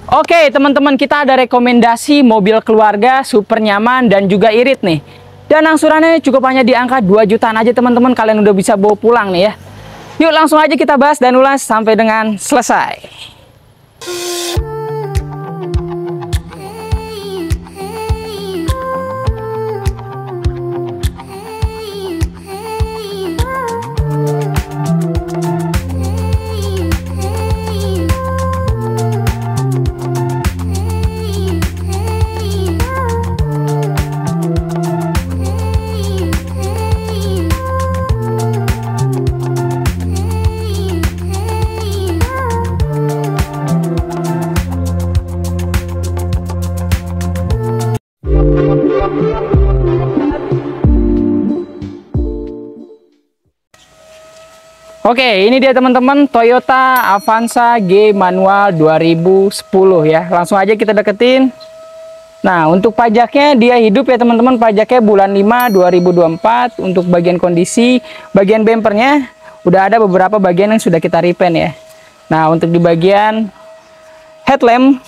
Oke teman-teman, kita ada rekomendasi mobil keluarga super nyaman dan juga irit nih. Dan angsurannya cukup hanya di angka 2 jutaan aja teman-teman. Kalian udah bisa bawa pulang nih ya. Yuk langsung aja kita bahas dan ulas sampai dengan selesai. Oke, ini dia teman-teman, Toyota Avanza G manual 2010 ya. Langsung aja kita deketin. Nah, untuk pajaknya dia hidup ya teman-teman. Pajaknya bulan 5 2024. Untuk bagian kondisi, bagian bempernya udah ada beberapa bagian yang sudah kita repaint ya. Nah, untuk di bagian headlamp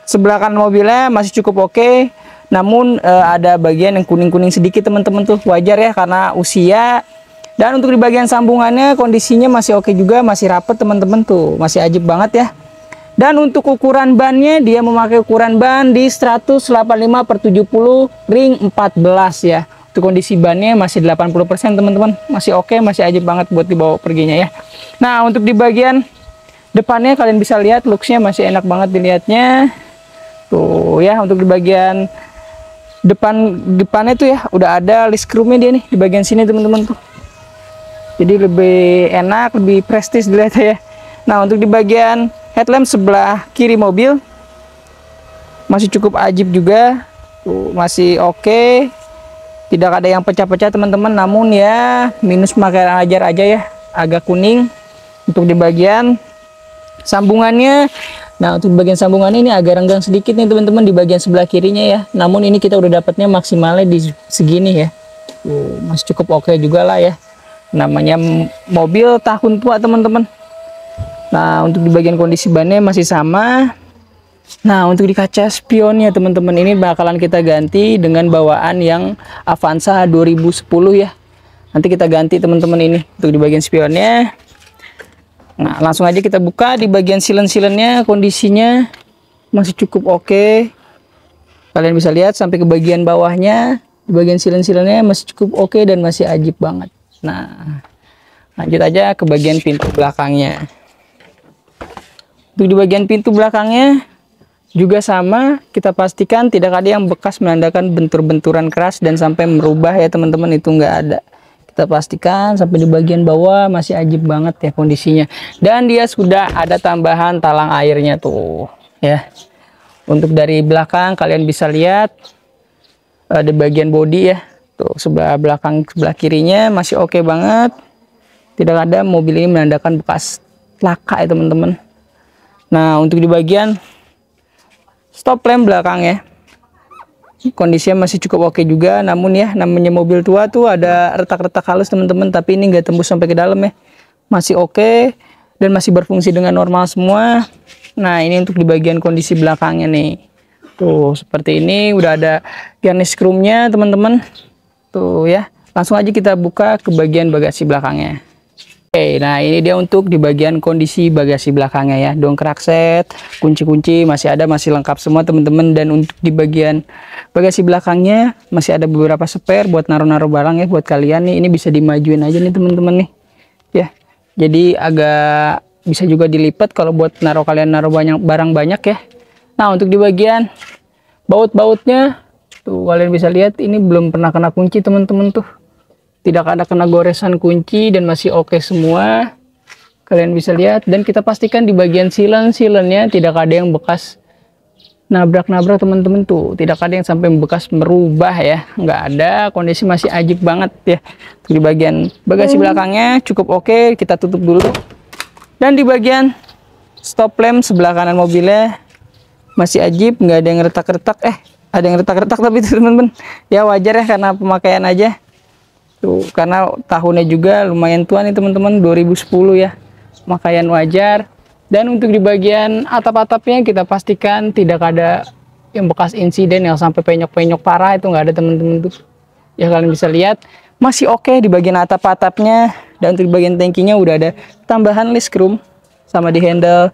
sebelah kanan mobilnya masih cukup oke. Namun ada bagian yang kuning-kuning sedikit teman-teman tuh. Wajar ya karena usia. Dan untuk di bagian sambungannya kondisinya masih oke juga, masih rapet teman-teman tuh, masih ajib banget ya. Dan untuk ukuran bannya dia memakai ukuran ban di 185/70 ring 14 ya. Untuk kondisi bannya masih 80% teman-teman, masih oke, masih ajib banget buat dibawa perginya ya. Nah untuk di bagian depannya kalian bisa lihat looksnya masih enak banget dilihatnya. Tuh ya, untuk di bagian depannya tuh ya udah ada list chrome-nya dia nih di bagian sini teman-teman tuh. Jadi lebih enak, lebih prestis dilihat ya. Nah untuk di bagian headlamp sebelah kiri mobil masih cukup ajib juga. Tuh, masih oke. Tidak ada yang pecah-pecah teman-teman. Namun ya minus pemakaian ajar aja ya. Agak kuning. Untuk di bagian sambungannya. Nah untuk bagian sambungannya ini agak renggang sedikit nih teman-teman di bagian sebelah kirinya ya. Namun ini kita udah dapatnya maksimalnya di segini ya. Tuh, masih cukup oke juga lah ya. Namanya mobil tahun tua teman-teman. Nah untuk di bagian kondisi bannya masih sama. Nah untuk di kaca spionnya teman-teman ini bakalan kita ganti dengan bawaan yang Avanza 2010 ya. Nanti kita ganti teman-teman ini untuk di bagian spionnya. Nah langsung aja kita buka di bagian silen-silennya, kondisinya masih cukup oke. Kalian bisa lihat sampai ke bagian bawahnya. Di bagian silen-silennya masih cukup oke dan masih ajib banget. Nah lanjut aja ke bagian pintu belakangnya. Untuk di bagian pintu belakangnya juga sama, kita pastikan tidak ada yang bekas menandakan bentur-benturan keras dan sampai merubah ya teman-teman, itu nggak ada. Kita pastikan sampai di bagian bawah masih ajib banget ya kondisinya. Dan dia sudah ada tambahan talang airnya tuh ya. Untuk dari belakang kalian bisa lihat ada bagian bodi ya. Tuh sebelah belakang, sebelah kirinya masih oke banget. Tidak ada mobil ini menandakan bekas laka ya teman-teman. Nah untuk di bagian stop lamp belakang ya, kondisinya masih cukup oke juga. Namun ya namanya mobil tua tuh ada retak-retak halus teman-teman. Tapi ini nggak tembus sampai ke dalam ya. Masih oke dan masih berfungsi dengan normal semua. Nah ini untuk di bagian kondisi belakangnya nih. Tuh seperti ini udah ada garnish chrome-nya teman-teman. Tuh ya, langsung aja kita buka ke bagian bagasi belakangnya. Oke, nah ini dia untuk di bagian kondisi bagasi belakangnya ya. Dongkrak set, kunci-kunci masih ada, masih lengkap semua teman-teman. Dan untuk di bagian bagasi belakangnya masih ada beberapa spare buat naruh-naruh barang ya buat kalian nih. Ini bisa dimajuin aja nih teman-teman nih. Ya, jadi agak bisa juga dilipat kalau buat naruh kalian naruh banyak barang banyak ya. Nah untuk di bagian baut-bautnya tuh kalian bisa lihat ini belum pernah kena kunci teman-teman tuh. Tidak ada kena goresan kunci dan masih oke semua. Kalian bisa lihat dan kita pastikan di bagian silen-silennya tidak ada yang bekas nabrak-nabrak teman-teman tuh. Tidak ada yang sampai bekas merubah ya. Nggak ada, kondisi masih ajib banget ya. Di bagian bagasi belakangnya cukup oke, kita tutup dulu. Dan di bagian stop lamp sebelah kanan mobilnya masih ajib, nggak ada yang retak-retak. Ada yang retak-retak tapi teman-teman ya wajar ya karena pemakaian aja tuh, karena tahunnya juga lumayan tua nih teman-teman, 2010 ya, pemakaian wajar. Dan untuk di bagian atap-atapnya kita pastikan tidak ada yang bekas insiden yang sampai penyok-penyok parah, itu nggak ada teman-teman tuh. Ya kalian bisa lihat masih oke di bagian atap-atapnya. Dan untuk di bagian tangkinya udah ada tambahan list chrome, sama di handle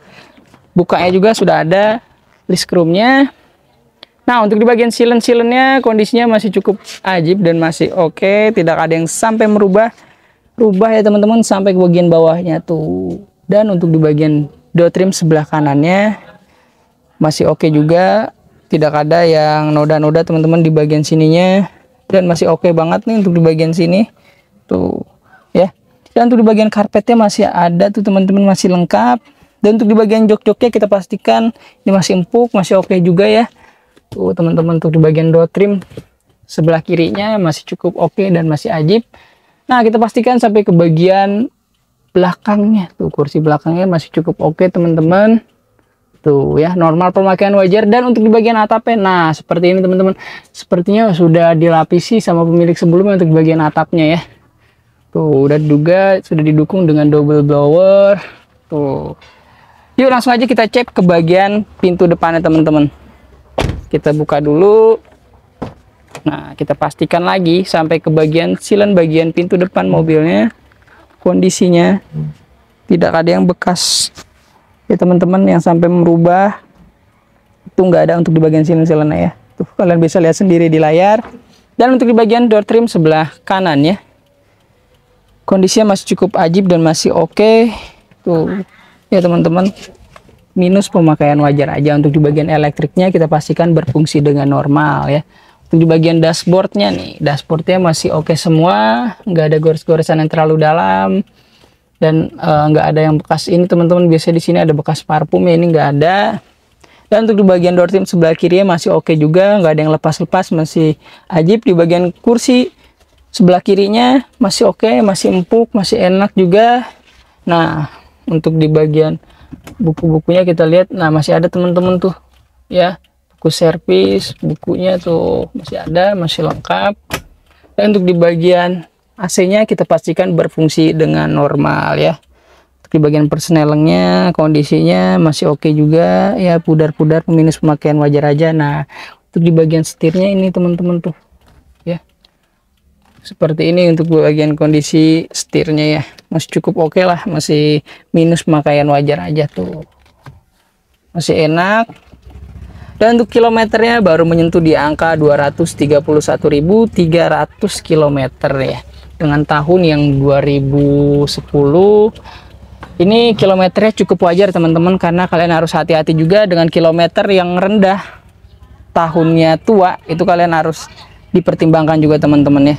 bukanya juga sudah ada list chrome-nya. Nah, untuk di bagian silen-silennya kondisinya masih cukup ajib dan masih oke, tidak ada yang sampai merubah ya teman-teman, sampai ke bagian bawahnya tuh. Dan untuk di bagian door trim sebelah kanannya masih oke juga, tidak ada yang noda-noda teman-teman di bagian sininya, dan masih oke banget nih untuk di bagian sini tuh ya. Dan untuk di bagian karpetnya masih ada tuh teman-teman, masih lengkap. Dan untuk di bagian jok-joknya kita pastikan ini masih empuk, masih oke juga ya. Tuh teman-teman, untuk di bagian door trim sebelah kirinya masih cukup oke dan masih ajib. Nah, kita pastikan sampai ke bagian belakangnya. Tuh kursi belakangnya masih cukup oke teman-teman. Tuh ya, normal pemakaian wajar. Dan untuk di bagian atapnya, nah seperti ini teman-teman. Sepertinya sudah dilapisi sama pemilik sebelumnya untuk di bagian atapnya ya. Tuh udah juga sudah didukung dengan double blower. Tuh. Yuk langsung aja kita cek ke bagian pintu depannya teman-teman. Kita buka dulu. Nah, kita pastikan lagi sampai ke bagian silen bagian pintu depan mobilnya. Kondisinya tidak ada yang bekas ya teman-teman, yang sampai merubah. Itu nggak ada untuk di bagian silen-silennya ya. Tuh kalian bisa lihat sendiri di layar. Dan untuk di bagian door trim sebelah kanan ya, kondisinya masih cukup ajib dan masih oke. Tuh ya teman-teman, minus pemakaian wajar aja. Untuk di bagian elektriknya kita pastikan berfungsi dengan normal ya. Untuk di bagian dashboardnya nih, dashboardnya masih oke semua, nggak ada gores-goresan yang terlalu dalam, dan nggak ada yang bekas ini teman-teman. Biasanya di sini ada bekas parfum ya, ini nggak ada. Dan untuk di bagian door trim sebelah kirinya masih oke juga, nggak ada yang lepas-lepas, masih ajib. Di bagian kursi sebelah kirinya masih oke, masih empuk, masih enak juga. Nah, untuk di bagian buku-bukunya kita lihat, nah masih ada teman-teman tuh ya, buku servis, bukunya tuh masih ada, masih lengkap. Dan untuk di bagian AC-nya kita pastikan berfungsi dengan normal ya. Untuk di bagian persnelengnya kondisinya masih oke juga ya, pudar-pudar minus pemakaian wajar aja. Nah, untuk di bagian setirnya ini teman-teman tuh ya, seperti ini untuk bagian kondisi setirnya ya, masih cukup oke lah, masih minus pemakaian wajar aja tuh, masih enak. Dan untuk kilometernya baru menyentuh di angka 231.300 km ya, dengan tahun yang 2010. Ini kilometernya cukup wajar teman-teman, karena kalian harus hati-hati juga dengan kilometer yang rendah, tahunnya tua, itu kalian harus dipertimbangkan juga teman-teman ya,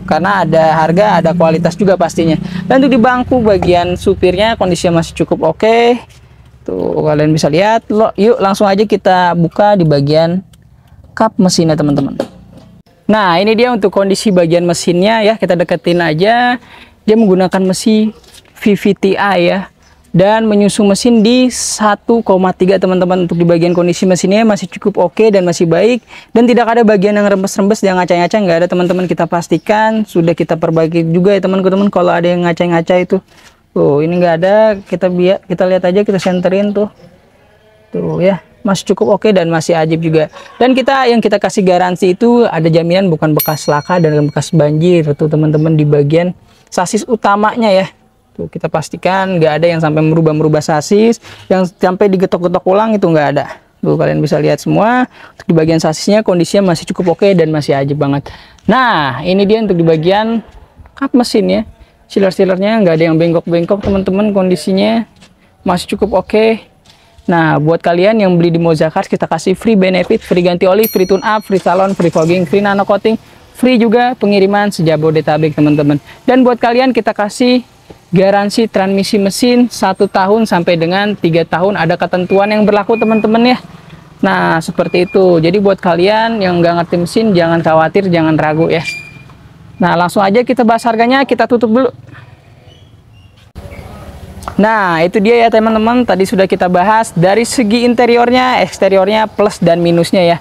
karena ada harga, ada kualitas juga pastinya. Dan untuk di bangku bagian supirnya kondisinya masih cukup oke. Tuh kalian bisa lihat. Yuk langsung aja kita buka di bagian kap mesinnya teman-teman. Nah, ini dia untuk kondisi bagian mesinnya ya, kita deketin aja. Dia menggunakan mesin VVT-i ya, dan menyusun mesin di 1,3 teman-teman. Untuk di bagian kondisi mesinnya masih cukup oke dan masih baik, dan tidak ada bagian yang rembes-rembes, yang ngacang-ngacang nggak ada teman-teman. Kita pastikan sudah kita perbaiki juga ya teman-teman, kalau ada yang ngacang-ngacang itu. Tuh ini nggak ada, kita lihat aja, kita senterin tuh ya, masih cukup oke dan masih ajib juga. Dan yang kita kasih garansi itu ada jaminan, bukan bekas laka dan bekas banjir tuh teman-teman. Di bagian sasis utamanya ya, tuh kita pastikan nggak ada yang sampai merubah sasis, yang sampai digetok-getok ulang itu nggak ada. Tuh kalian bisa lihat semua. Untuk di bagian sasisnya kondisinya masih cukup oke dan masih ajib banget. Nah, ini dia untuk di bagian kap mesin ya. Sealer-sealernya nggak ada yang bengkok-bengkok teman-teman, kondisinya masih cukup oke. Nah, buat kalian yang beli di Moza Cars, kita kasih free benefit, free ganti oli, free tune up, free salon, free fogging, free nano coating, free juga pengiriman sejabodetabek teman-teman. Dan buat kalian kita kasih garansi transmisi mesin 1 tahun sampai dengan 3 tahun, ada ketentuan yang berlaku teman-teman ya. Nah, seperti itu. Jadi buat kalian yang nggak ngerti mesin, jangan khawatir, jangan ragu ya. Nah, langsung aja kita bahas harganya, kita tutup dulu. Nah, itu dia ya teman-teman, tadi sudah kita bahas dari segi interiornya, eksteriornya, plus dan minusnya ya.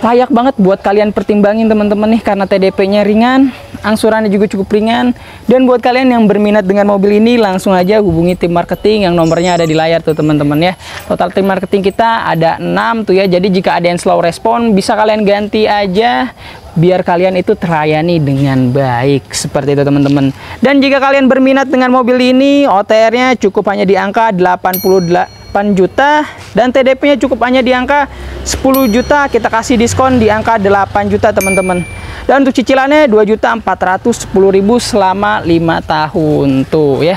Layak banget buat kalian pertimbangin teman-teman nih, karena TDP-nya ringan, angsurannya juga cukup ringan. Dan buat kalian yang berminat dengan mobil ini, langsung aja hubungi tim marketing yang nomornya ada di layar tuh teman-teman ya. Total tim marketing kita ada 6 tuh ya, jadi jika ada yang slow respon, bisa kalian ganti aja biar kalian itu terlayani dengan baik, seperti itu teman-teman. Dan jika kalian berminat dengan mobil ini, OTR-nya cukup hanya di angka 88 juta dan TDP-nya cukup hanya di angka 10 juta. Kita kasih diskon di angka 8 juta teman-teman. Dan untuk cicilannya 2.410.000 selama 5 tahun tuh ya.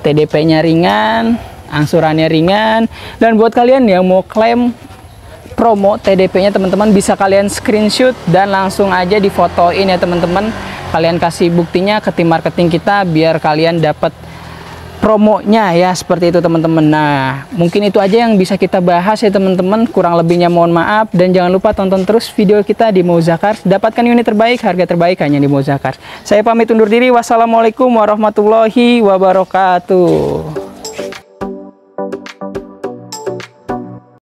TDP-nya ringan, angsurannya ringan, dan buat kalian yang mau klaim promo TDP-nya teman-teman, bisa kalian screenshot dan langsung aja difotoin ya teman-teman. Kalian kasih buktinya ke tim marketing kita biar kalian dapat promonya ya, seperti itu teman-teman. Nah, mungkin itu aja yang bisa kita bahas ya teman-teman. Kurang lebihnya mohon maaf, dan jangan lupa tonton terus video kita di Moza Cars. Dapatkan unit terbaik, harga terbaik hanya di Moza Cars. Saya pamit undur diri. Wassalamualaikum warahmatullahi wabarakatuh.